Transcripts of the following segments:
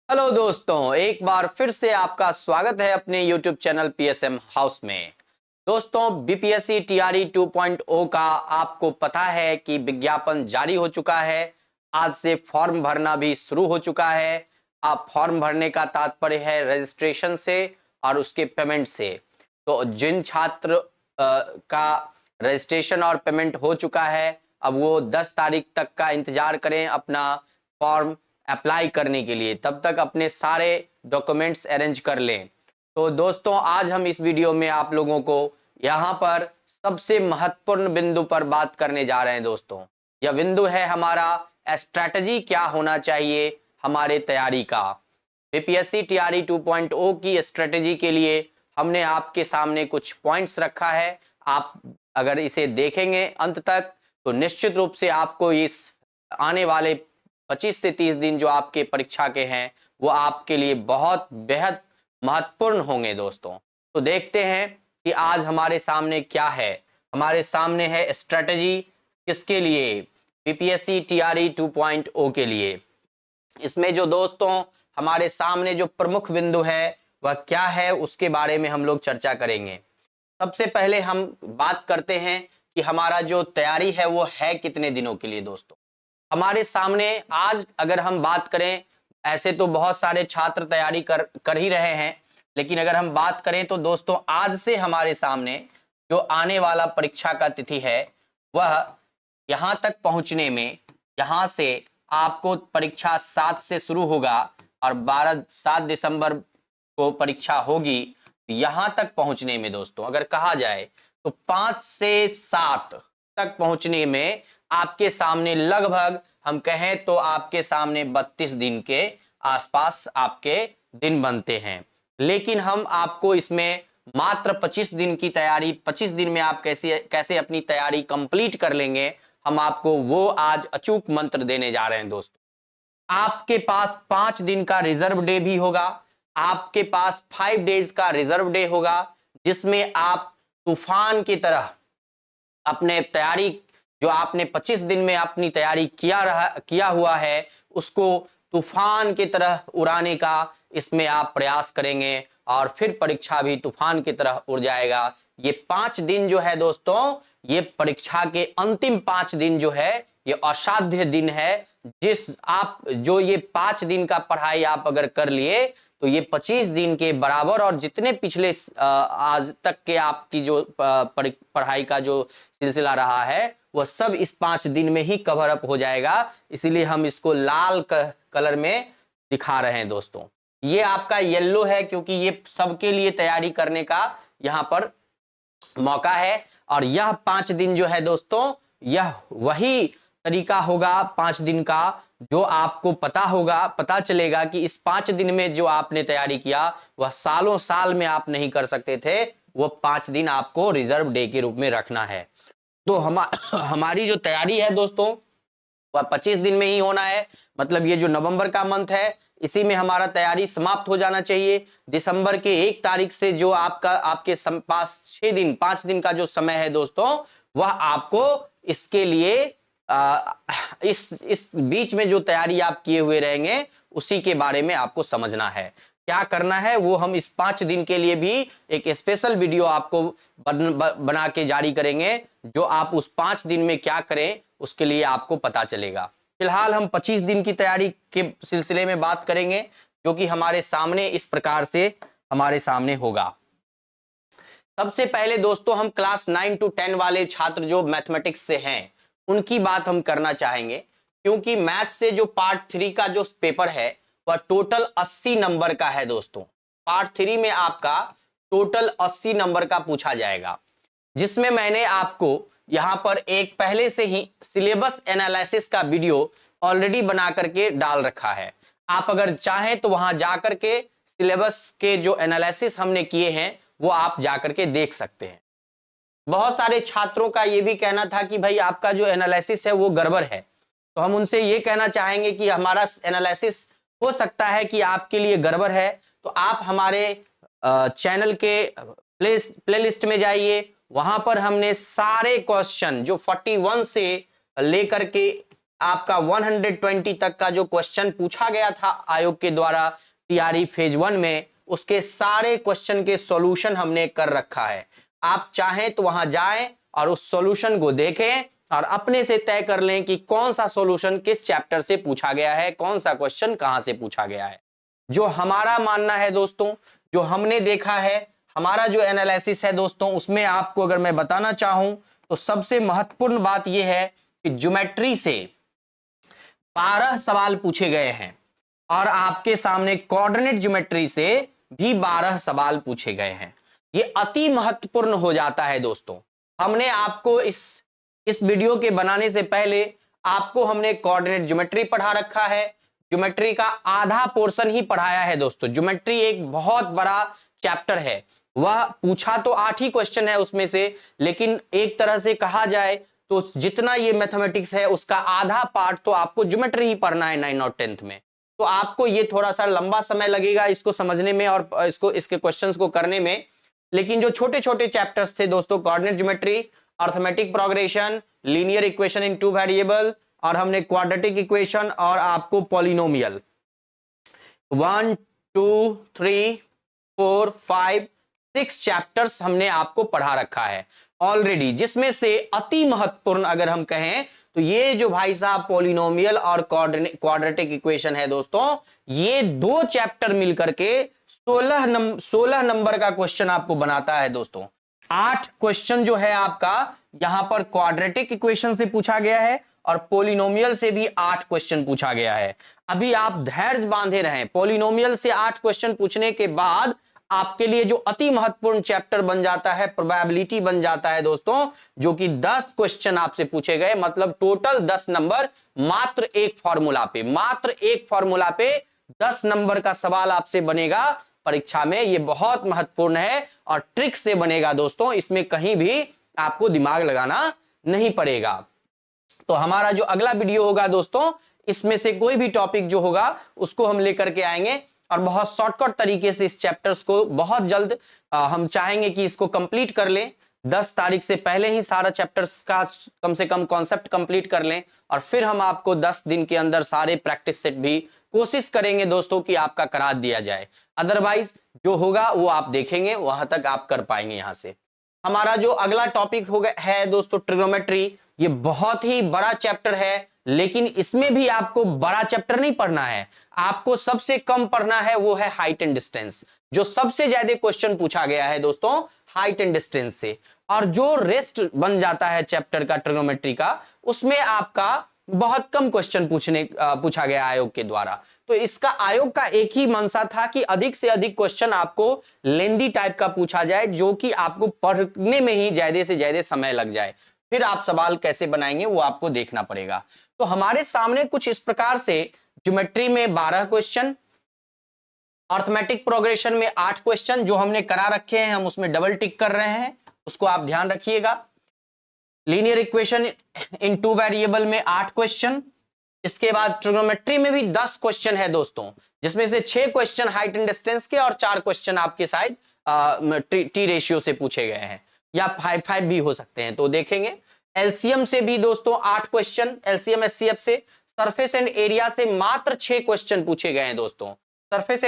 Hello दोस्तों, एक बार फिर से आपका स्वागत है अपने YouTube चैनल पीएसएम हाउस में। दोस्तों, बीपीएससी टीआरई 2.0 का आपको पता है कि विज्ञापन जारी हो चुका है। आज से फॉर्म भरना भी शुरू हो चुका है। आप फॉर्म भरने का तात्पर्य है रजिस्ट्रेशन से और उसके पेमेंट से। तो जिन छात्र का रजिस्ट्रेशन और पेमेंट हो चुका है, अब वो 10 तारीख तक का इंतजार करें अपना फॉर्म अप्लाई करने के लिए। तब तक अपने सारे डॉक्यूमेंट्स अरेंज कर लें। तो दोस्तों, आज हम इस वीडियो में आप लोगों को यहाँ पर सबसे महत्वपूर्ण बिंदु पर बात करने जा रहे हैं। दोस्तों, यह बिंदु है हमारा स्ट्रैटेजी क्या होना चाहिए हमारे तैयारी का। बीपीएससी टीआरई 2.0 की स्ट्रेटेजी के लिए हमने आपके सामने कुछ पॉइंट्स रखा है। आप अगर इसे देखेंगे अंत तक तो निश्चित रूप से आपको इस आने वाले 25 से 30 दिन जो आपके परीक्षा के हैं वो आपके लिए बहुत बेहद महत्वपूर्ण होंगे। दोस्तों, तो देखते हैं कि आज हमारे सामने क्या है। हमारे सामने है स्ट्रेटेजी किसके लिए? बीपीएससी टीआरई 2.0 के लिए। इसमें जो दोस्तों हमारे सामने जो प्रमुख बिंदु है वह क्या है, उसके बारे में हम लोग चर्चा करेंगे। सबसे पहले हम बात करते हैं कि हमारा जो तैयारी है वो है कितने दिनों के लिए। दोस्तों, हमारे सामने आज अगर हम बात करें, ऐसे तो बहुत सारे छात्र तैयारी कर ही रहे हैं, लेकिन अगर हम बात करें तो दोस्तों आज से हमारे सामने जो आने वाला परीक्षा का तिथि है वह यहां तक पहुंचने में, यहां से आपको परीक्षा 7 से शुरू होगा और 7 दिसंबर को परीक्षा होगी। यहां तक पहुंचने में दोस्तों अगर कहा जाए तो 5 से 7 तक पहुंचने में आपके सामने लगभग हम कहें तो आपके सामने 32 दिन के आसपास आपके दिन बनते हैं। लेकिन हम आपको इसमें मात्र 25 दिन की तैयारी, 25 दिन में आप कैसे कैसे अपनी तैयारी कंप्लीट कर लेंगे, हम आपको वो आज अचूक मंत्र देने जा रहे हैं। दोस्तों, आपके पास 5 दिन का रिजर्व डे भी होगा। आपके पास 5 डेज का रिजर्व डे होगा, जिसमें आप तूफान की तरह अपने तैयारी, जो आपने 25 दिन में अपनी तैयारी किया हुआ है, उसको तूफान की तरह उड़ाने का इसमें आप प्रयास करेंगे और फिर परीक्षा भी तूफान की तरह उड़ जाएगा। ये 5 दिन जो है दोस्तों, ये परीक्षा के अंतिम 5 दिन जो है ये असाध्य दिन है। जो ये 5 दिन का पढ़ाई आप अगर कर लिए तो ये 25 दिन के बराबर, और जितने पिछले आज तक के आपकी जो पढ़ाई का जो सिलसिला रहा है वह सब इस 5 दिन में ही कवर अप हो जाएगा। इसीलिए हम इसको लाल कलर में दिखा रहे हैं। दोस्तों, ये आपका येलो है क्योंकि ये सबके लिए तैयारी करने का यहाँ पर मौका है। और यह 5 दिन जो है दोस्तों, यह वही तरीका होगा 5 दिन का जो आपको पता चलेगा कि इस 5 दिन में जो आपने तैयारी किया वह सालों साल में आप नहीं कर सकते थे। वो 5 दिन आपको रिजर्व डे के रूप में रखना है। तो हमारी जो तैयारी है दोस्तों वह 25 दिन में ही होना है। मतलब ये जो नवंबर का मंथ है इसी में हमारा तैयारी समाप्त हो जाना चाहिए। दिसंबर के 1 तारीख से जो आपके पास 5 दिन का जो समय है दोस्तों, वह आपको इसके लिए इस बीच में जो तैयारी आप किए हुए रहेंगे उसी के बारे में आपको समझना है। क्या करना है वो हम इस 5 दिन के लिए भी एक स्पेशल वीडियो आपको बना के जारी करेंगे, जो आप उस 5 दिन में क्या करें उसके लिए आपको पता चलेगा। फिलहाल हम 25 दिन की तैयारी के सिलसिले में बात करेंगे, जो कि हमारे सामने इस प्रकार से हमारे सामने होगा। सबसे पहले दोस्तों हम क्लास 9 to 10 वाले छात्र जो मैथमेटिक्स से हैं उनकी बात हम करना चाहेंगे, क्योंकि मैथ से जो पार्ट 3 का जो पेपर है वह टोटल 80 नंबर का है। दोस्तों, पार्ट 3 में आपका टोटल 80 नंबर का पूछा जाएगा, जिसमें मैंने आपको यहां पर एक पहले से ही सिलेबस एनालिसिस का वीडियो ऑलरेडी बना करके डाल रखा है। आप अगर चाहें तो वहां जाकर के सिलेबस के जो एनालिसिस हमने किए हैं वो आप जाकर के देख सकते हैं। बहुत सारे छात्रों का ये भी कहना था कि भाई आपका जो एनालिसिस है वो गड़बड़ है। तो हम उनसे ये कहना चाहेंगे कि हमारा एनालिसिस हो सकता है कि आपके लिए गड़बड़ है, तो आप हमारे चैनल के प्लेलिस्ट में जाइए। वहां पर हमने सारे क्वेश्चन जो 41 से लेकर के आपका 120 तक का जो क्वेश्चन पूछा गया था आयोग के द्वारा टीआरई फेज 1 में, उसके सारे क्वेश्चन के सॉल्यूशन हमने कर रखा है। आप चाहें तो वहां जाएं और उस सॉल्यूशन को देखें और अपने से तय कर लें कि कौन सा सॉल्यूशन किस चैप्टर से पूछा गया है, कौन सा क्वेश्चन कहां से पूछा गया है। जो हमारा मानना है दोस्तों, जो हमने देखा है, हमारा जो एनालिसिस है दोस्तों, उसमें आपको अगर मैं बताना चाहूं तो सबसे महत्वपूर्ण बात यह है कि ज्योमेट्री से 12 सवाल पूछे गए हैं और आपके सामने कोऑर्डिनेट ज्योमेट्री से भी 12 सवाल पूछे गए हैं। ये अति महत्वपूर्ण हो जाता है दोस्तों। हमने आपको इस वीडियो के बनाने से पहले आपको हमने कोऑर्डिनेट ज्योमेट्री पढ़ा रखा है। ज्योमेट्री का आधा पोर्शन ही पढ़ाया है दोस्तों। ज्योमेट्री एक बहुत बड़ा चैप्टर है, वह पूछा तो 8 ही क्वेश्चन है उसमें से, लेकिन एक तरह से कहा जाए तो जितना ये मैथमेटिक्स है उसका आधा पार्ट तो आपको ज्योमेट्री ही पढ़ना है 9 और 10th में। तो आपको ये थोड़ा सा लंबा समय लगेगा इसको समझने में और इसके क्वेश्चंस को करने में। लेकिन जो छोटे छोटे चैप्टर्स थे दोस्तों, coordinate geometry, arithmetic progression, linear equation in 2 variable, और हमने क्वाड्रेटिक इक्वेशन और आपको पॉलिनोमियल 1 2 3 4 5 6 चैप्टर्स हमने आपको पढ़ा रखा है ऑलरेडी, जिसमें से अति महत्वपूर्ण अगर हम कहें तो ये जो भाई साहब पॉलिनोमियल और क्वाड्रेटिक इक्वेशन है दोस्तों, ये 2 चैप्टर मिलकर के 16 नंबर का क्वेश्चन आपको बनाता है दोस्तों। 8 क्वेश्चन जो है आपका यहां पर क्वाड्रेटिक इक्वेशन से पूछा गया है और पॉलिनोमियल से भी 8 क्वेश्चन पूछा गया है। अभी आप धैर्य बांधे रहें, पॉलिनोमियल से 8 क्वेश्चन पूछने के बाद आपके लिए जो अति महत्वपूर्ण चैप्टर बन जाता है प्रोबेबिलिटी बन जाता है दोस्तों, जो कि 10 क्वेश्चन आपसे पूछे गए, मतलब टोटल 10 नंबर मात्र एक फॉर्मूला पे 10 नंबर का सवाल आपसे बनेगा परीक्षा में। ये बहुत महत्वपूर्ण है और ट्रिक से बनेगा दोस्तों, इसमें कहीं भी आपको दिमाग लगाना नहीं पड़ेगा। तो हमारा जो अगला वीडियो होगा दोस्तों, इसमें से कोई भी टॉपिक जो होगा उसको हम लेकर के आएंगे और बहुत शॉर्टकट तरीके से इस चैप्टर्स को बहुत जल्द हम चाहेंगे कि इसको कंप्लीट कर लें। 10 तारीख से पहले ही सारा चैप्टर्स का कम से कम कॉन्सेप्ट कंप्लीट कर लें और फिर हम आपको 10 दिन के अंदर सारे प्रैक्टिस सेट भी कोशिश करेंगे दोस्तों कि आपका करा दिया जाए। अदरवाइज जो होगा वो आप देखेंगे, वहां तक आप कर पाएंगे। यहां से हमारा जो अगला टॉपिक होगा है दोस्तों ट्रिग्नोमेट्री। ये बहुत ही बड़ा चैप्टर है, लेकिन इसमें भी आपको बड़ा चैप्टर नहीं पढ़ना है, आपको सबसे कम पढ़ना है वो है हाइट एंड डिस्टेंस। जो सबसे ज्यादा क्वेश्चन पूछा गया है दोस्तों हाइट एंड डिस्टेंस से, और जो रेस्ट बन जाता है चैप्टर का ट्रिग्नोमेट्री का, उसमें आपका बहुत कम क्वेश्चन पूछा गया आयोग के द्वारा। तो इसका आयोग का एक ही मंशा था कि अधिक से अधिक क्वेश्चन आपको लेंदी टाइप का पूछा जाए, जो कि आपको पढ़ने में ही ज्यादा से ज्यादा समय लग जाए। फिर आप सवाल कैसे बनाएंगे वो आपको देखना पड़ेगा। तो हमारे सामने कुछ इस प्रकार से ज्योमेट्री में 12 क्वेश्चन, अर्थमेटिक प्रोग्रेशन में 8 क्वेश्चन जो हमने करा रखे हैं, हम उसमें डबल टिक कर रहे हैं, उसको आप ध्यान रखिएगा। लीनियर इक्वेशन इन 2 वेरिएबल में 8 क्वेश्चन। इसके बाद ट्रिग्नोमेट्री में भी 10 क्वेश्चन है दोस्तों, जिसमें से 6 क्वेश्चन हाइट एंड डिस्टेंस के और 4 क्वेश्चन आपके शायद टी रेशियो से पूछे गए हैं, या 5 भी हो सकते हैं, तो देखेंगे। एलसीएम से भी दोस्तों 8 क्वेश्चन, एलसीएम एचसीएफ से। सरफेस एंड एरिया से मात्र 6 क्वेश्चन पूछे गए हैं दोस्तों। सरफेस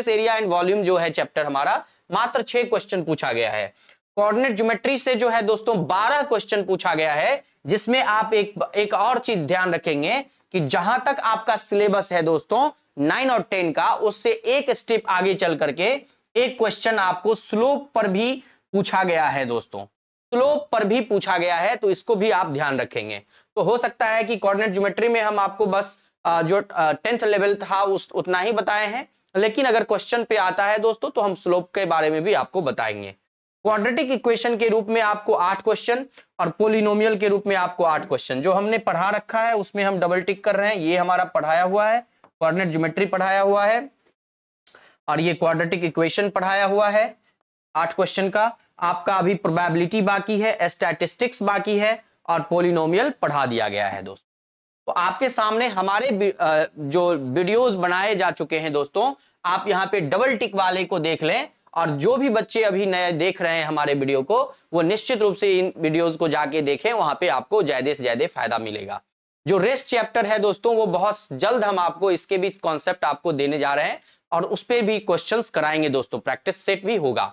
एरिया एंड वॉल्यूम जो है चैप्टर हमारा, मात्र 6 क्वेश्चन पूछा गया है। कोऑर्डिनेट ज्योमेट्री से जो है दोस्तों 12 क्वेश्चन पूछा गया है, जिसमें आप एक और चीज ध्यान रखेंगे कि जहां तक आपका सिलेबस है दोस्तों 9 और 10 का, उससे एक स्टेप आगे चल करके एक क्वेश्चन आपको स्लोप पर भी पूछा गया है दोस्तों, स्लोप पर भी पूछा गया है, तो इसको भी आप ध्यान रखेंगे। तो हो सकता है कि कोऑर्डिनेट ज्योमेट्री में हम आपको बस जो 10th लेवल था उतना ही बताए हैं, लेकिन अगर क्वेश्चन पे आता है दोस्तों तो हम स्लोप के बारे में भी आपको बताएंगे। क्वाड्रेटिक इक्वेशन के रूप में आपको 8 क्वेश्चन और पोलिनोमियल के रूप में आपको 8 क्वेश्चन जो हमने पढ़ा रखा है उसमें हम डबल टिक कर रहे हैं। ये हमारा पढ़ाया हुआ है, कोऑर्डिनेट ज्योमेट्री पढ़ाया हुआ है और ये क्वाड्रेटिक इक्वेशन पढ़ाया हुआ है 8 क्वेश्चन का। आपका अभी प्रोबेबिलिटी बाकी है, स्टैटिस्टिक्स बाकी है और पोलिनोमियल पढ़ा दिया गया है दोस्तों। तो आपके सामने हमारे जो वीडियोस बनाए जा चुके हैं दोस्तों, आप यहाँ पे डबल टिक वाले को देख लें, और जो भी बच्चे अभी नए देख रहे हैं हमारे वीडियो को, वो निश्चित रूप से इन वीडियोस को जाके देखें, वहां पे आपको ज्यादा से ज्यादा फायदा मिलेगा। जो रेस्ट चैप्टर है दोस्तों वो बहुत जल्द हम आपको इसके भी कॉन्सेप्ट आपको देने जा रहे हैं और उस पे भी क्वेश्चंस कराएंगे दोस्तों, प्रैक्टिस सेट भी होगा।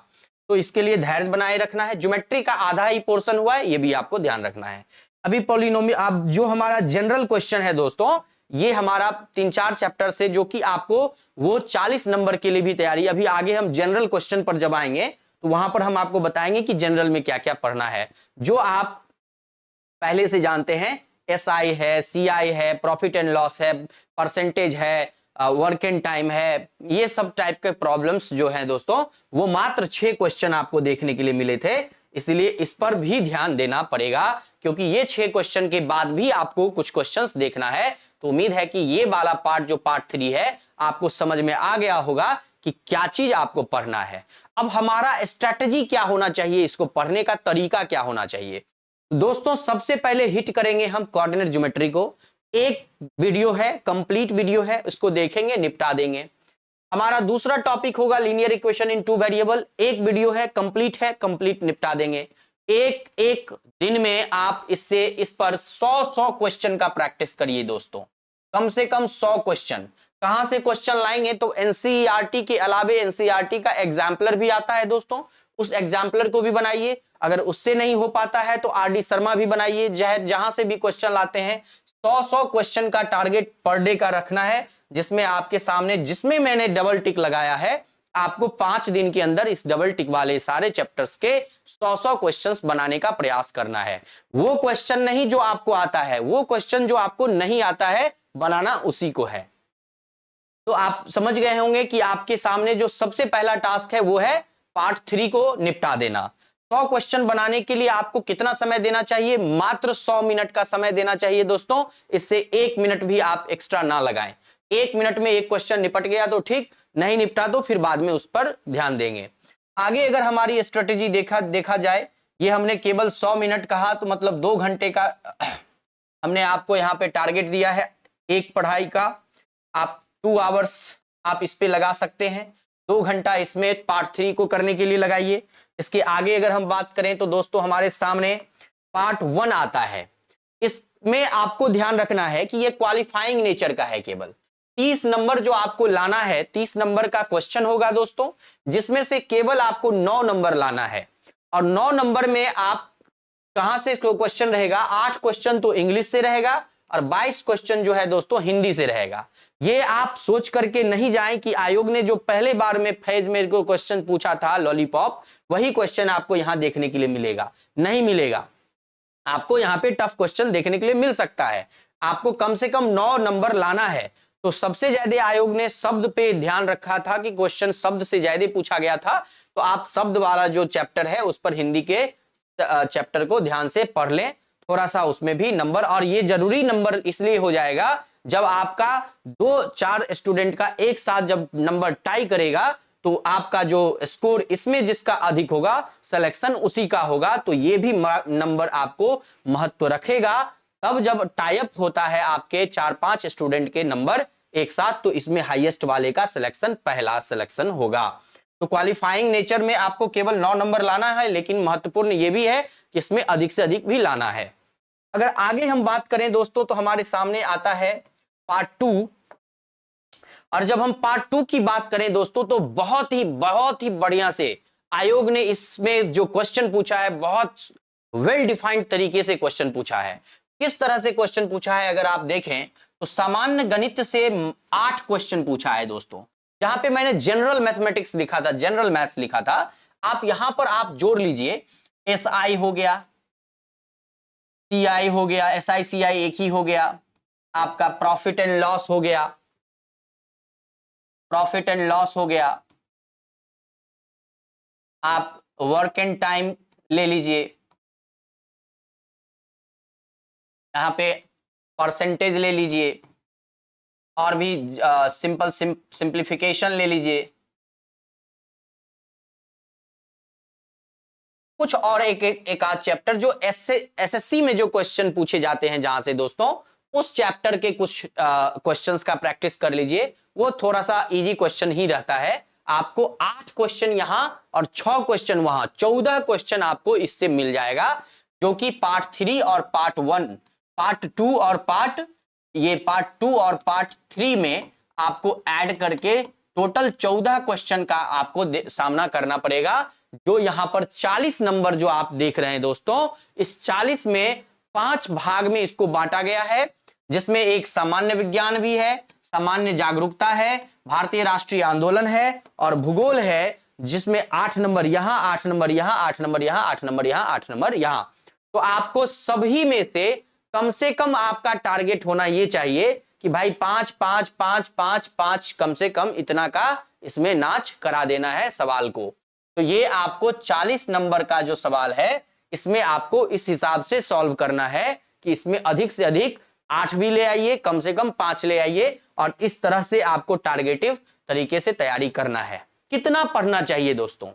तो इसके लिए धैर्य बनाए रखना है। ज्योमेट्री का आधा ही पोर्शन हुआ है, ये भी आपको ध्यान रखना है। अभी पॉलिनोमियल, अब जो हमारा जनरल क्वेश्चन है दोस्तों, ये हमारा 3-4 चैप्टर से जो कि आपको वो 40 नंबर के लिए भी तैयारी, अभी आगे हम जनरल क्वेश्चन पर जब आएंगे तो वहां पर हम आपको बताएंगे कि जनरल में क्या क्या पढ़ना है, जो आप पहले से जानते हैं। एसआई है, सीआई है, प्रॉफिट एंड लॉस है, परसेंटेज है, वर्क एंड टाइम है, ये सब टाइप के प्रॉब्लम्स जो हैं दोस्तों, वो मात्र 6 क्वेश्चन आपको देखने के लिए मिले थे। इसलिए इस पर भी ध्यान देना पड़ेगा, क्योंकि ये 6 क्वेश्चन के बाद भी आपको कुछ क्वेश्चंस देखना है। तो उम्मीद है कि ये वाला पार्ट जो पार्ट 3 है आपको समझ में आ गया होगा कि क्या चीज आपको पढ़ना है। अब हमारा स्ट्रेटजी क्या होना चाहिए, इसको पढ़ने का तरीका क्या होना चाहिए दोस्तों। सबसे पहले हिट करेंगे हम कोऑर्डिनेट ज्योमेट्री को। एक वीडियो है, कंप्लीट वीडियो है, उसको देखेंगे, निपटा देंगे। हमारा दूसरा टॉपिक होगा लीनियर इक्वेशन इन 2 वेरिएबल। एक वीडियो है, कंप्लीट है, कंप्लीट निपटा देंगे। एक एक दिन में आप इस पर 100 क्वेश्चन का प्रैक्टिस करिए दोस्तों, कम से कम 100 क्वेश्चन। कहां से क्वेश्चन लाएंगे, तो एनसीईआरटी के अलावे एनसीईआरटी का एग्जाम्पलर भी आता है दोस्तों, उस एग्जाम्पलर को भी बनाइए। अगर उससे नहीं हो पाता है तो आरडी शर्मा भी बनाइए, जहां से भी क्वेश्चन लाते हैं। 100 क्वेश्चन का टारगेट पर डे का रखना है, जिसमें आपके सामने, जिसमें मैंने डबल टिक लगाया है, आपको 5 दिन के अंदर इस डबल टिक वाले सारे चैप्टर्स के 100 क्वेश्चंस बनाने का प्रयास करना है। वो क्वेश्चन नहीं जो आपको आता है, वो क्वेश्चन जो आपको नहीं आता है बनाना, उसी को है। तो आप समझ गए होंगे कि आपके सामने जो सबसे पहला टास्क है वो है पार्ट 3 को निपटा देना। 100 क्वेश्चन बनाने के लिए आपको कितना समय देना चाहिए, मात्र 100 मिनट का समय देना चाहिए दोस्तों। इससे 1 मिनट भी आप एक्स्ट्रा ना लगाएं। 1 मिनट में एक क्वेश्चन निपट गया तो ठीक, नहीं निपटा तो फिर बाद में उस पर ध्यान देंगे। आगे अगर हमारी स्ट्रेटेजी देखा जाए, ये हमने केवल 100 मिनट कहा, तो मतलब 2 घंटे का हमने आपको यहाँ पे टारगेट दिया है एक पढ़ाई का। आप 2 आवर्स आप इस पे लगा सकते हैं, 2 घंटा इसमें पार्ट 3 को करने के लिए लगाइए। इसके आगे अगर हम बात करें तो दोस्तों हमारे सामने पार्ट 1 आता है। इसमें आपको ध्यान रखना है कि यह क्वालिफाइंग नेचर का है। केवल 30 नंबर जो आपको लाना है, 30 नंबर का क्वेश्चन होगा दोस्तों, जिसमें से केवल आपको 9 नंबर लाना है। और 9 नंबर में आप कहां से क्वेश्चन रहेगा, 8 क्वेश्चन तो इंग्लिश से रहेगा और 22 क्वेश्चन जो है दोस्तों हिंदी से रहेगा। ये आप सोच करके नहीं जाएं कि आयोग ने जो पहले बार में फेज में को क्वेश्चन पूछा था लॉलीपॉप, वही क्वेश्चन आपको यहां देखने के लिए मिलेगा। नहीं मिलेगा, आपको यहां पे टफ क्वेश्चन देखने के लिए मिल सकता है। आपको कम से कम 9 नंबर लाना है। तो सबसे ज्यादा आयोग ने शब्द पे ध्यान रखा था कि क्वेश्चन शब्द से ज्यादा पूछा गया था। तो आप शब्द वाला जो चैप्टर है उस पर हिंदी के चैप्टर को ध्यान से पढ़ लें, थोड़ा सा उसमें भी नंबर, और ये जरूरी नंबर इसलिए हो जाएगा जब आपका 2-4 स्टूडेंट का एक साथ जब नंबर टाई करेगा तो आपका जो स्कोर इसमें जिसका अधिक होगा सिलेक्शन उसी का होगा। तो ये भी नंबर आपको महत्व रखेगा। तब जब टाई अप होता है आपके 4-5 स्टूडेंट के नंबर एक साथ, तो इसमें हाईएस्ट वाले का सिलेक्शन पहला सिलेक्शन होगा। तो क्वालिफाइंग नेचर में आपको केवल 9 नंबर लाना है, लेकिन महत्वपूर्ण यह भी है कि इसमें अधिक से अधिक भी लाना है। अगर आगे हम बात करें दोस्तों तो हमारे सामने आता है पार्ट 2। और जब हम पार्ट 2 की बात करें दोस्तों तो बहुत ही बढ़िया से आयोग ने इसमें जो क्वेश्चन पूछा है, बहुत वेल डिफाइंड तरीके से क्वेश्चन पूछा है। किस तरह से क्वेश्चन पूछा है अगर आप देखें तो सामान्य गणित से 8 क्वेश्चन पूछा है दोस्तों। जहां पे मैंने जनरल मैथमेटिक्स लिखा था, जनरल मैथ्स लिखा था, आप यहां पर आप जोड़ लीजिए। एसआई हो गया, सीआई हो गया, एसआई सीआई एक ही हो गया, आपका प्रॉफिट एंड लॉस हो गया, प्रॉफिट एंड लॉस हो गया, आप वर्क एंड टाइम ले लीजिए, यहां पे परसेंटेज ले लीजिए, और भी सिंपल सिंप्लीफिकेशन ले लीजिए, कुछ और एक आध चैप्टर जो एसएससी में जो क्वेश्चन पूछे जाते हैं जहां से दोस्तों, उस चैप्टर के कुछ क्वेश्चंस का प्रैक्टिस कर लीजिए। वो थोड़ा सा इजी क्वेश्चन ही रहता है। आपको 8 क्वेश्चन यहां और 6 क्वेश्चन वहां, 14 क्वेश्चन आपको इससे मिल जाएगा, जो कि पार्ट 3 और पार्ट पार्ट 2 और पार्ट 3 में आपको ऐड करके टोटल 14 क्वेश्चन का आपको सामना करना पड़ेगा। जो यहां पर 40 नंबर जो आप देख रहे हैं दोस्तों, इस 40 में 5 भाग में इसको बांटा गया है, जिसमें एक सामान्य विज्ञान भी है, सामान्य जागरूकता है, भारतीय राष्ट्रीय आंदोलन है और भूगोल है, जिसमें 8 नंबर यहां, 8 नंबर यहां, 8 नंबर यहां, 8 नंबर यहां, 8 नंबर यहां। तो आपको सभी में से कम आपका टारगेट होना यह चाहिए कि भाई 5 5 5 5 5 कम से कम इतना का इसमें नाच करा देना है सवाल को। तो ये आपको 40 नंबर का जो सवाल है, इसमें आपको इस हिसाब से सॉल्व करना है कि इसमें अधिक से अधिक 8 भी ले आइए, कम से कम 5 ले आइए, और इस तरह से आपको टारगेटिव तरीके से तैयारी करना है। कितना पढ़ना चाहिए दोस्तों?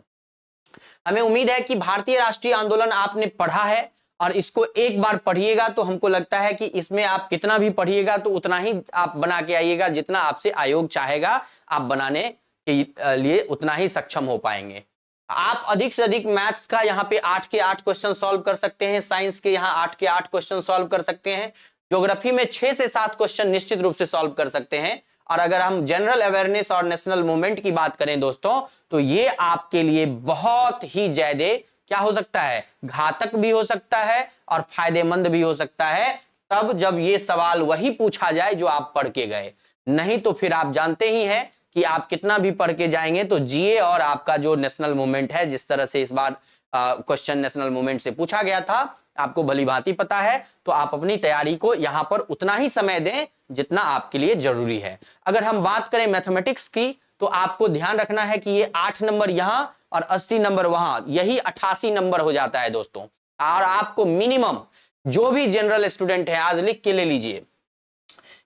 हमें उम्मीद है कि भारतीय राष्ट्रीय आंदोलन आपने पढ़ा है, और इसको एक बार पढ़िएगा तो हमको लगता है कि इसमें आप कितना भी पढ़िएगा तो उतना ही आप बना के आइएगा, जितना आपसे आयोग चाहेगा आप बनाने के लिए उतना ही सक्षम हो पाएंगे। आप अधिक से अधिक मैथ्स का यहाँ पे 8 के 8 क्वेश्चन सॉल्व कर सकते हैं, साइंस के यहाँ 8 के 8 क्वेश्चन सॉल्व कर सकते हैं, ज्योग्राफी में 6 से 7 क्वेश्चन निश्चित रूप से सॉल्व कर सकते हैं। और अगर हम जनरल अवेयरनेस और नेशनल मूवमेंट की बात करें दोस्तों, तो ये आपके लिए बहुत ही ज्यादा क्या हो सकता है, घातक भी हो सकता है और फायदेमंद भी हो सकता है, तब जब ये सवाल वही पूछा जाए जो आप पढ़ के गए। नहीं तो फिर आप जानते ही हैं कि आप कितना भी पढ़ के जाएंगे तो जीए और आपका जो नेशनल मूवमेंट है, जिस तरह से इस बार क्वेश्चन नेशनल मूवमेंट से पूछा गया था, आपको भली भांति पता है। तो आप अपनी तैयारी को यहां पर उतना ही समय दें जितना आपके लिए जरूरी है। अगर हम बात करें मैथमेटिक्स की, तो आपको ध्यान रखना है कि ये 8 नंबर यहां और 80 नंबर वहां, यही 88 नंबर हो जाता है दोस्तों। और आपको मिनिमम, जो भी जनरल स्टूडेंट है आज लिख के ले लीजिए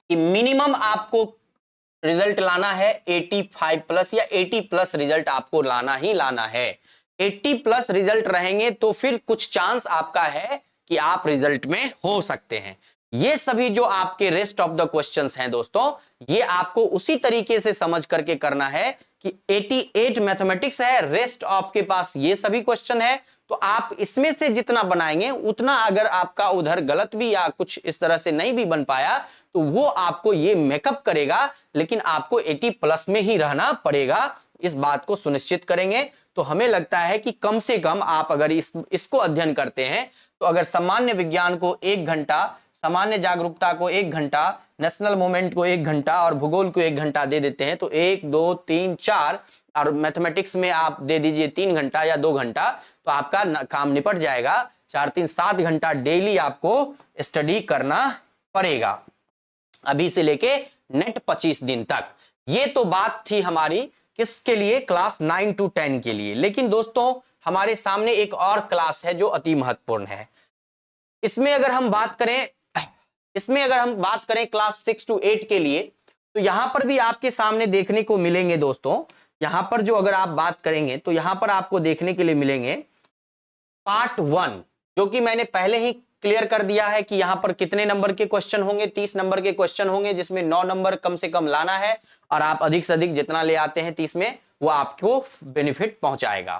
कि मिनिमम आपको रिजल्ट लाना है 85 प्लस या 80 प्लस रिजल्ट आपको लाना ही लाना है। 80 प्लस रिजल्ट रहेंगे तो फिर कुछ चांस आपका है कि आप रिजल्ट में हो सकते हैं। ये सभी जो आपके रेस्ट ऑफ द क्वेश्चंस हैं दोस्तों, ये आपको उसी तरीके से समझ करके करना है कि 88 मैथमेटिक्स है, रेस्ट आपके पास ये सभी क्वेश्चन है, तो आप इसमें से जितना बनाएंगे उतना, अगर आपका उधर गलत भी या कुछ इस तरह से नहीं भी बन पाया तो वो आपको ये मेकअप करेगा, लेकिन आपको 80 प्लस में ही रहना पड़ेगा। इस बात को सुनिश्चित करेंगे तो हमें लगता है कि कम से कम आप अगर इसको अध्ययन करते हैं, तो अगर सामान्य विज्ञान को 1 घंटा, सामान्य जागरूकता को 1 घंटा, नेशनल मूवमेंट को 1 घंटा और भूगोल को 1 घंटा दे देते हैं, तो 1 2 3 4 और मैथमेटिक्स में आप दे दीजिए 3 घंटा या 2 घंटा, तो आपका काम निपट जाएगा। 4 3 7 घंटा डेली आपको स्टडी करना पड़ेगा, अभी से लेके नेट 25 दिन तक। ये तो बात थी हमारी किसके लिए, क्लास 9 to 10 के लिए। लेकिन दोस्तों हमारे सामने एक और क्लास है जो अति महत्वपूर्ण है। इसमें अगर हम बात करें क्लास 6 to 8 के लिए, तो यहां पर भी आपके सामने देखने को मिलेंगे दोस्तों, यहां पर जो अगर आप बात करेंगे तो यहां पर आपको देखने के लिए मिलेंगे पार्ट 1, जो कि मैंने पहले ही क्लियर कर दिया है कि यहां पर कितने नंबर के क्वेश्चन होंगे, 30 नंबर के क्वेश्चन होंगे, जिसमें 9 नंबर कम से कम लाना है, और आप अधिक से अधिक जितना ले आते हैं 30 में, वो आपको बेनिफिट पहुंचाएगा।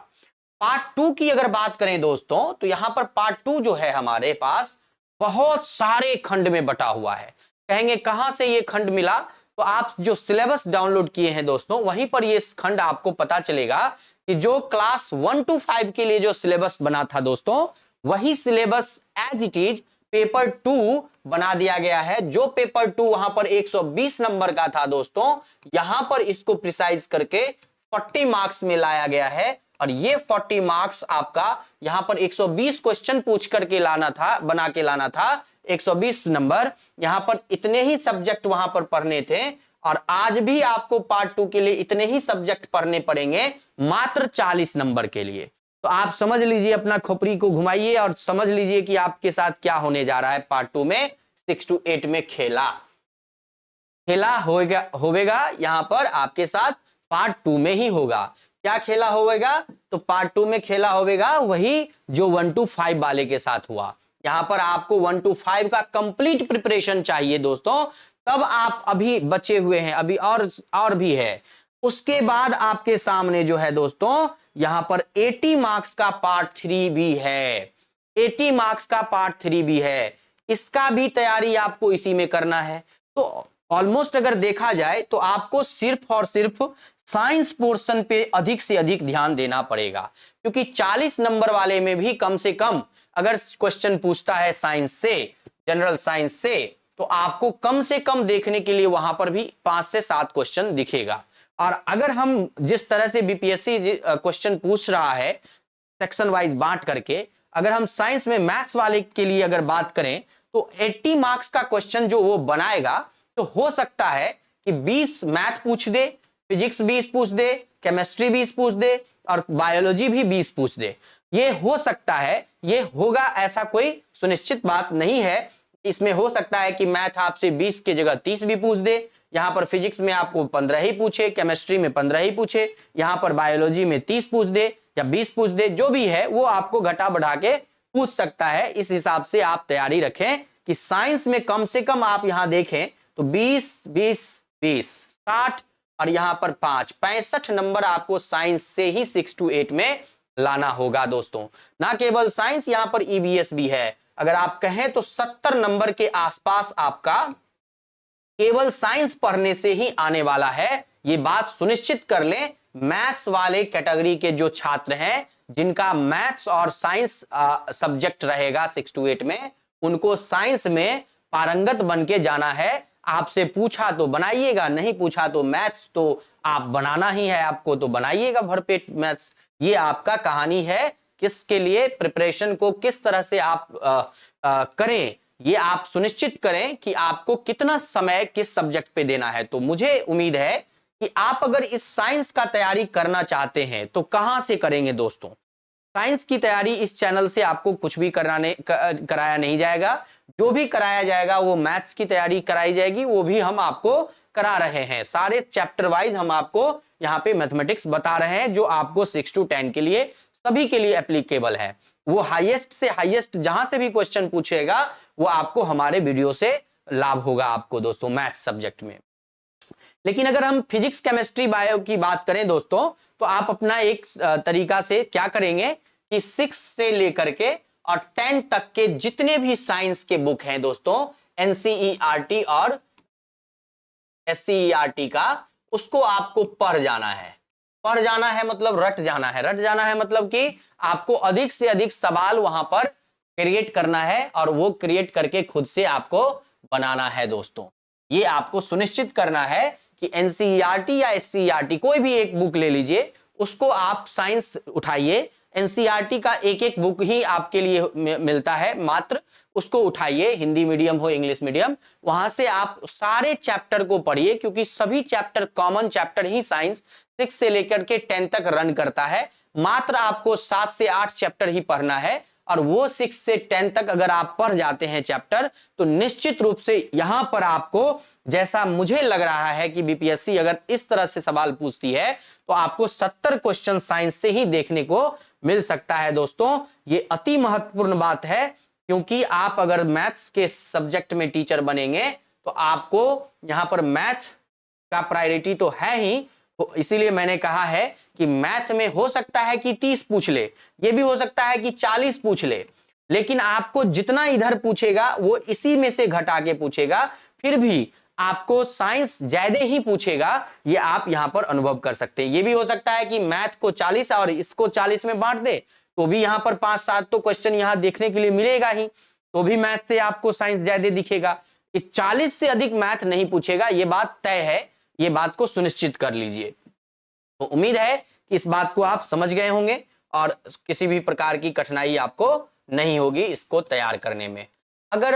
पार्ट 2 की अगर बात करें दोस्तों, तो यहां पर पार्ट 2 जो है हमारे पास बहुत सारे खंड में बटा हुआ है। कहेंगे कहां से ये खंड मिला, तो आप जो सिलेबस डाउनलोड किए हैं दोस्तों, वहीं पर ये खंड आपको पता चलेगा कि जो क्लास 1 to 5 के लिए जो सिलेबस बना था दोस्तों, वही syllabus as it is paper 2 बना दिया गया है। जो पेपर 2 वहां पर 120 नंबर का था दोस्तों, यहां पर इसको प्रिसाइज करके 40 मार्क्स में लाया गया है, और ये 40 मार्क्स आपका यहां पर 120 क्वेश्चन पूछ करके लाना था, बना के लाना था 120 नंबर। यहां पर इतने ही सब्जेक्ट वहां पर पढ़ने थे, और आज भी आपको पार्ट 2 के लिए इतने ही सब्जेक्ट पढ़ने पड़ेंगे, मात्र 40 नंबर के लिए। तो आप समझ लीजिए, अपना खोपड़ी को घुमाइए और समझ लीजिए कि आपके साथ क्या होने जा रहा है पार्ट 2 में। 6 to 8 में खेला होगा यहां पर आपके साथ पार्ट 2 में ही होगा। क्या खेला होगा, तो पार्ट 2 में खेला होगा वही जो 1 to 5 वाले के साथ हुआ। यहां पर आपको 1 to 5 का कंप्लीट प्रिपरेशन चाहिए दोस्तों, तब आप अभी बचे हुए हैं, अभी और भी है। उसके बाद आपके सामने जो है दोस्तों, यहां पर 80 मार्क्स का पार्ट 3 भी है, 80 मार्क्स का पार्ट 3 भी है। इसका भी तैयारी आपको इसी में करना है। तो ऑलमोस्ट अगर देखा जाए तो आपको सिर्फ और सिर्फ साइंस पोर्शन पे अधिक से अधिक ध्यान देना पड़ेगा, क्योंकि 40 नंबर वाले में भी कम से कम अगर क्वेश्चन पूछता है साइंस से, जनरल साइंस से, तो आपको कम से कम देखने के लिए वहां पर भी 5 से 7 क्वेश्चन दिखेगा। और अगर हम जिस तरह से बीपीएससी क्वेश्चन पूछ रहा है सेक्शन वाइज बांट करके, अगर हम साइंस में मैथ्स वाले के लिए अगर बात करें तो 80 मार्क्स का क्वेश्चन जो वो बनाएगा, तो हो सकता है कि 20 मैथ पूछ दे, फिजिक्स 20 पूछ दे, केमिस्ट्री 20 पूछ दे और बायोलॉजी भी 20 पूछ दे। ये हो सकता है, ये होगा ऐसा कोई सुनिश्चित बात नहीं है। इसमें हो सकता है कि मैथ आपसे 20 की जगह 30 भी पूछ दे, यहां पर फिजिक्स में आपको 15 ही पूछे, केमिस्ट्री में 15 ही पूछे, यहां पर बायोलॉजी में 30 पूछ दे या 20 पूछ दे, जो भी है वो आपको घटा बढ़ा के पूछ सकता है। इस हिसाब से आप तैयारी रखें कि साइंस में कम से कम आप यहां देखें तो 20 20 20 60 और यहां पर 5 65 नंबर आपको साइंस से ही 6 to 8 में लाना होगा दोस्तों। ना केवल साइंस, यहां पर ईवीएस भी है। अगर आप कहें तो 70 नंबर के आसपास आपका केवल साइंस पढ़ने से ही आने वाला है। ये बात सुनिश्चित कर लें। मैथ्स वाले कैटेगरी के जो छात्र हैं जिनका मैथ्स और साइंस सब्जेक्ट रहेगा 6 to 8 में, उनको साइंस में पारंगत बन के जाना है। आपसे पूछा तो बनाइएगा, नहीं पूछा तो मैथ्स तो आप बनाना ही है, आपको तो बनाइएगा भरपेट मैथ्स। ये आपका कहानी है। किसके लिए प्रिपरेशन को किस तरह से आप करें, ये आप सुनिश्चित करें कि आपको कितना समय किस सब्जेक्ट पे देना है। तो मुझे उम्मीद है कि आप अगर इस साइंस का तैयारी करना चाहते हैं तो कहां से करेंगे दोस्तों। साइंस की तैयारी इस चैनल से आपको कुछ भी कराया नहीं जाएगा। जो भी कराया जाएगा वो मैथ्स की तैयारी कराई जाएगी, वो भी हम आपको करा रहे हैं। सारे चैप्टर वाइज हम आपको यहाँ पे मैथमेटिक्स बता रहे हैं, जो आपको 6 to 10 के लिए सभी के लिए एप्लीकेबल है। वो हाईएस्ट से हाईएस्ट जहां से भी क्वेश्चन पूछेगा वो आपको हमारे वीडियो से लाभ होगा आपको दोस्तों मैथ सब्जेक्ट में। लेकिन अगर हम फिजिक्स केमिस्ट्री बायो की बात करें दोस्तों, तो आप अपना एक तरीका से क्या करेंगे कि 6 से लेकर के और 10 तक के जितने भी साइंस के बुक हैं दोस्तों, एनसीईआरटी और एससीईआरटी का, उसको आपको पढ़ जाना है। पढ़ जाना है मतलब रट जाना है। रट जाना है मतलब कि आपको अधिक से अधिक सवाल वहां पर क्रिएट करना है और वो क्रिएट करके खुद से आपको बनाना है दोस्तों। ये आपको सुनिश्चित करना है कि एनसीईआरटी या एससीईआरटी कोई भी एक बुक ले लीजिए, उसको आप साइंस उठाइए। एनसीईआरटी का एक एक बुक ही आपके लिए मिलता है मात्र, उसको उठाइए, हिंदी मीडियम हो इंग्लिश मीडियम, वहां से आप सारे चैप्टर को पढ़िए, क्योंकि सभी चैप्टर कॉमन चैप्टर ही साइंस 6 से लेकर के 10 तक रन करता है। मात्र आपको 7 से 8 चैप्टर ही पढ़ना है और वो 6 से 10 तक अगर आप पढ़ जाते हैं चैप्टर, तो निश्चित रूप से यहां पर आपको, जैसा मुझे लग रहा है कि बीपीएससी अगर इस तरह से सवाल पूछती है तो आपको 70 क्वेश्चन साइंस से ही देखने को मिल सकता है दोस्तों। ये अति महत्वपूर्ण बात है, क्योंकि आप अगर मैथ्स के सब्जेक्ट में टीचर बनेंगे तो आपको यहां पर मैथ का प्रायोरिटी तो है ही। तो इसीलिए मैंने कहा है कि मैथ में हो सकता है कि 30 पूछ ले, ये भी हो सकता है कि 40 पूछ ले, लेकिन आपको जितना इधर पूछेगा वो इसी में से घटा के पूछेगा, फिर भी आपको साइंस ज्यादा ही पूछेगा। ये आप यहां पर अनुभव कर सकते हैं। ये भी हो सकता है कि मैथ को 40 और इसको 40 में बांट दे, तो भी यहां पर 5-7 तो क्वेश्चन यहां देखने के लिए मिलेगा ही, तो भी मैथ से आपको साइंस ज्यादा दिखेगा। इस 40 से अधिक मैथ नहीं पूछेगा, ये बात तय है, ये बात को सुनिश्चित कर लीजिए। तो उम्मीद है कि इस बात को आप समझ गए होंगे और किसी भी प्रकार की कठिनाई आपको नहीं होगी इसको तैयार करने में। अगर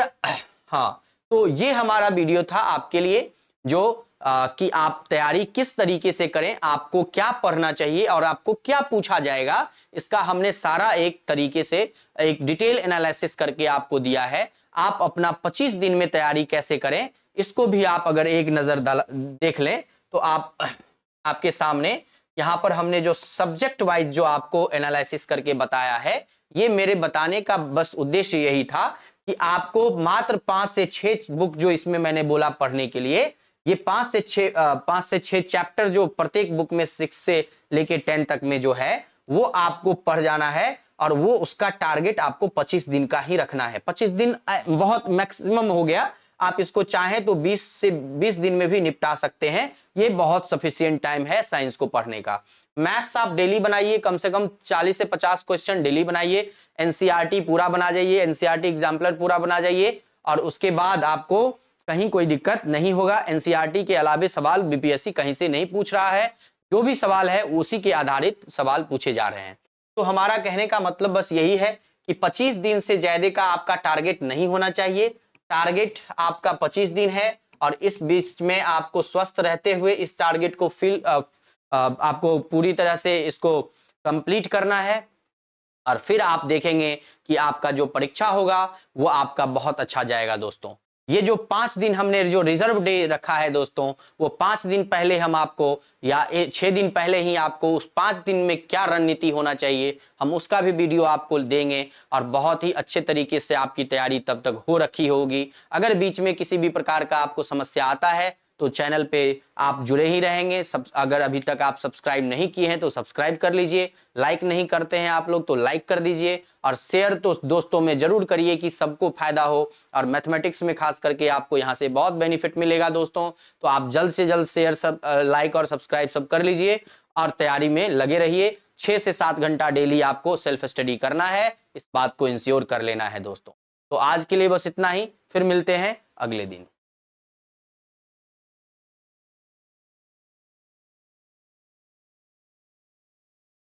हाँ, तो ये हमारा वीडियो था आपके लिए, जो कि आप तैयारी किस तरीके से करें, आपको क्या पढ़ना चाहिए और आपको क्या पूछा जाएगा, इसका हमने सारा एक तरीके से एक डिटेल एनालिसिस करके आपको दिया है। आप अपना 25 दिन में तैयारी कैसे करें, इसको भी आप अगर एक नजर देख लें तो आपके सामने यहां पर हमने जो सब्जेक्ट वाइज जो आपको एनालिसिस करके बताया है, ये मेरे बताने का बस उद्देश्य यही था कि आपको मात्र 5 से 6 बुक जो इसमें मैंने बोला पढ़ने के लिए, ये 5 से 6 चैप्टर जो प्रत्येक बुक में 6 से लेके 10 तक में जो है वो आपको पढ़ जाना है। और वो उसका टारगेट आपको 25 दिन का ही रखना है। 25 दिन बहुत मैक्सिमम हो गया, आप इसको चाहें तो 20 दिन में भी निपटा सकते हैं। ये बहुत सफिशिएंट टाइम है साइंस को पढ़ने का। मैथ्स आप डेली बनाइए, कम से कम 40 से 50 क्वेश्चन डेली बनाइए। एनसीईआरटी पूरा बना जाइए, एनसीईआरटी एग्जाम्पलर पूरा बना जाइए, और उसके बाद आपको कहीं कोई दिक्कत नहीं होगा। एनसीईआरटी के अलावे सवाल बीपीएससी कहीं से नहीं पूछ रहा है, जो भी सवाल है उसी के आधारित सवाल पूछे जा रहे हैं। तो हमारा कहने का मतलब बस यही है कि 25 दिन से ज्यादा का आपका टारगेट नहीं होना चाहिए। टारगेट आपका 25 दिन है, और इस बीच में आपको स्वस्थ रहते हुए इस टारगेट को आपको पूरी तरह से इसको कंप्लीट करना है। और फिर आप देखेंगे कि आपका जो परीक्षा होगा वो आपका बहुत अच्छा जाएगा दोस्तों। ये जो 5 दिन हमने जो रिजर्व डे रखा है दोस्तों, वो 5 दिन पहले हम आपको, या 6 दिन पहले ही आपको उस 5 दिन में क्या रणनीति होना चाहिए, हम उसका भी वीडियो आपको देंगे। और बहुत ही अच्छे तरीके से आपकी तैयारी तब तक हो रखी होगी। अगर बीच में किसी भी प्रकार का आपको समस्या आता है तो चैनल पे आप जुड़े ही रहेंगे। अगर अभी तक आप सब्सक्राइब नहीं किए हैं तो सब्सक्राइब कर लीजिए, लाइक नहीं करते हैं आप लोग तो लाइक कर दीजिए, और शेयर तो दोस्तों में जरूर करिए कि सबको फायदा हो। और मैथमेटिक्स में खास करके आपको यहाँ से बहुत बेनिफिट मिलेगा दोस्तों। तो आप जल्द से जल्द शेयर, लाइक और सब्सक्राइब सब कर लीजिए, और तैयारी में लगे रहिए। 6 से 7 घंटा डेली आपको सेल्फ स्टडी करना है, इस बात को इंश्योर कर लेना है दोस्तों। तो आज के लिए बस इतना ही, फिर मिलते हैं अगले दिन।